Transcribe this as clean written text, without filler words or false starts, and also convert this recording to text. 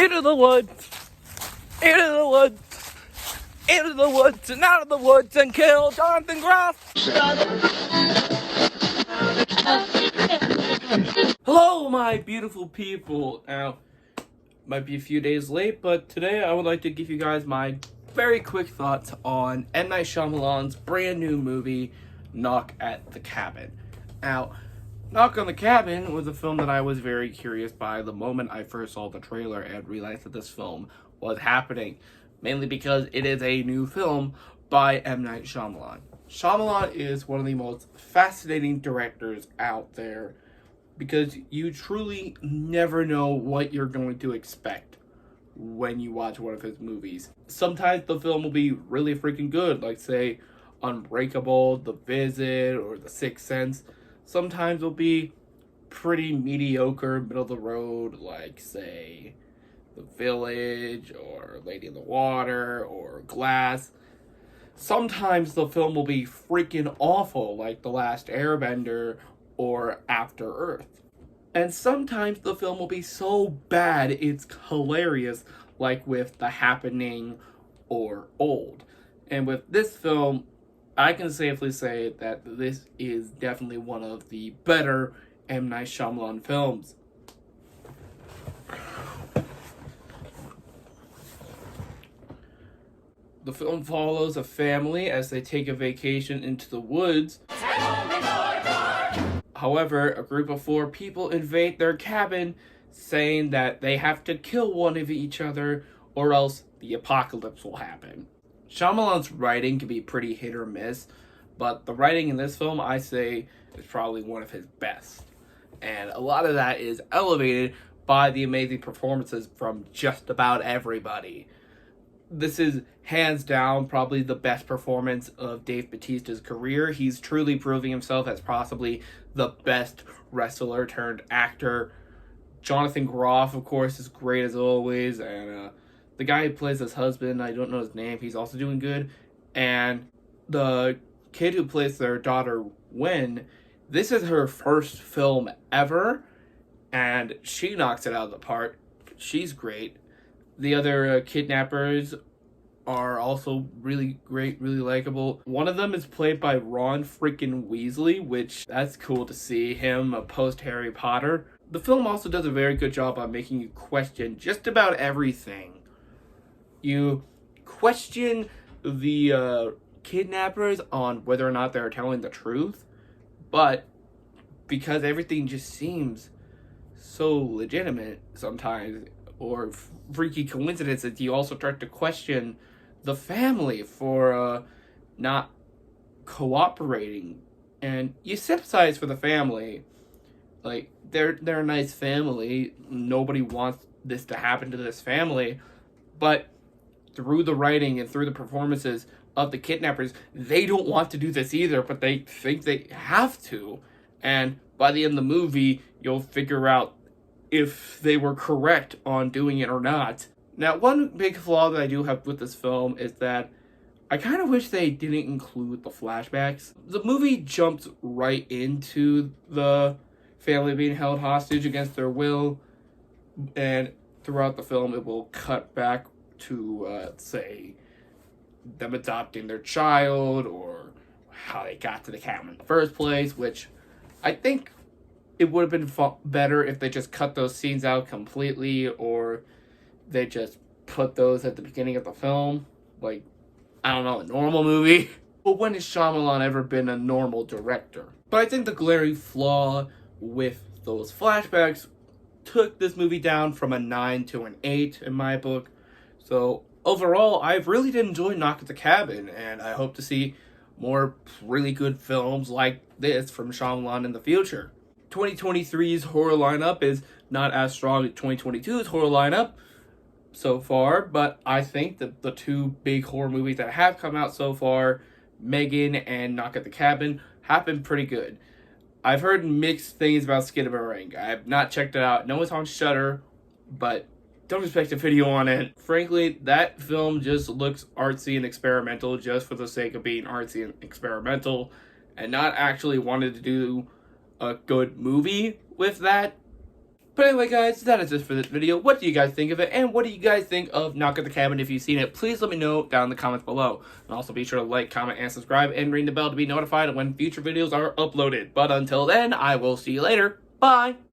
Into the woods, into the woods, into the woods, and out of the woods, and kill Jonathan Groff. Hello, my beautiful people. Now, might be a few days late, but today I would like to give you guys my very quick thoughts on M. Night Shyamalan's brand new movie, Knock at the Cabin. Now, Knock on the Cabin was a film that I was very curious by the moment I first saw the trailer and realized that this film was happening, mainly because it is a new film by M. Night Shyamalan. Shyamalan is one of the most fascinating directors out there because you truly never know what you're going to expect when you watch one of his movies. Sometimes the film will be really freaking good, like say Unbreakable, The Visit, or The Sixth Sense. Sometimes it'll be pretty mediocre, middle of the road, like say The Village, or Lady in the Water, or Glass. Sometimes the film will be freaking awful, like The Last Airbender, or After Earth. And sometimes the film will be so bad it's hilarious, like with The Happening or Old. And with this film, I can safely say that this is definitely one of the better M. Night Shyamalan films. The film follows a family as they take a vacation into the woods. However, a group of 4 people invade their cabin, saying that they have to kill one of each other or else the apocalypse will happen. Shyamalan's writing can be pretty hit or miss, but the writing in this film, I say, is probably one of his best. And a lot of that is elevated by the amazing performances from just about everybody. This is hands down probably the best performance of Dave Bautista's career. He's truly proving himself as possibly the best wrestler turned actor. Jonathan Groff, of course, is great as always, and the guy who plays his husband, I don't know his name, he's also doing good. And the kid who plays their daughter, Wen, this is her first film ever, and she knocks it out of the park. She's great. The other kidnappers are also really great, really likable. One of them is played by Ron freaking Weasley, which that's cool to see him post Harry Potter. The film also does a very good job on making you question just about everything. You question the kidnappers on whether or not they're telling the truth, but because everything just seems so legitimate sometimes, or freaky coincidences, you also start to question the family for not cooperating, and you sympathize for the family. Like, they're a nice family. Nobody wants this to happen to this family, but through the writing and through the performances of the kidnappers, they don't want to do this either, but they think they have to. And by the end of the movie, you'll figure out if they were correct on doing it or not. Now, one big flaw that I do have with this film is that I kind of wish they didn't include the flashbacks. The movie jumps right into the family being held hostage against their will, and throughout the film it will cut back to, say, them adopting their child, or how they got to the cabin in the first place, which I think it would have been better if they just cut those scenes out completely, or they just put those at the beginning of the film, like, I don't know, a normal movie. But when has Shyamalan ever been a normal director? But I think the glaring flaw with those flashbacks took this movie down from a 9 to an 8 in my book. So overall, I really did enjoy Knock at the Cabin, and I hope to see more really good films like this from Shyamalan in the future. 2023's horror lineup is not as strong as 2022's horror lineup so far, but I think that the 2 big horror movies that have come out so far, Megan and Knock at the Cabin, have been pretty good. I've heard mixed things about Skinamarink. I have not checked it out. No, it's on Shudder, but don't expect a video on it. Frankly, that film just looks artsy and experimental just for the sake of being artsy and experimental, and not actually wanted to do a good movie with that. But anyway, guys, that is it for this video. What do you guys think of it? And what do you guys think of Knock at the Cabin? If you've seen it, please let me know down in the comments below. And also be sure to like, comment, and subscribe, and ring the bell to be notified when future videos are uploaded. But until then, I will see you later. Bye!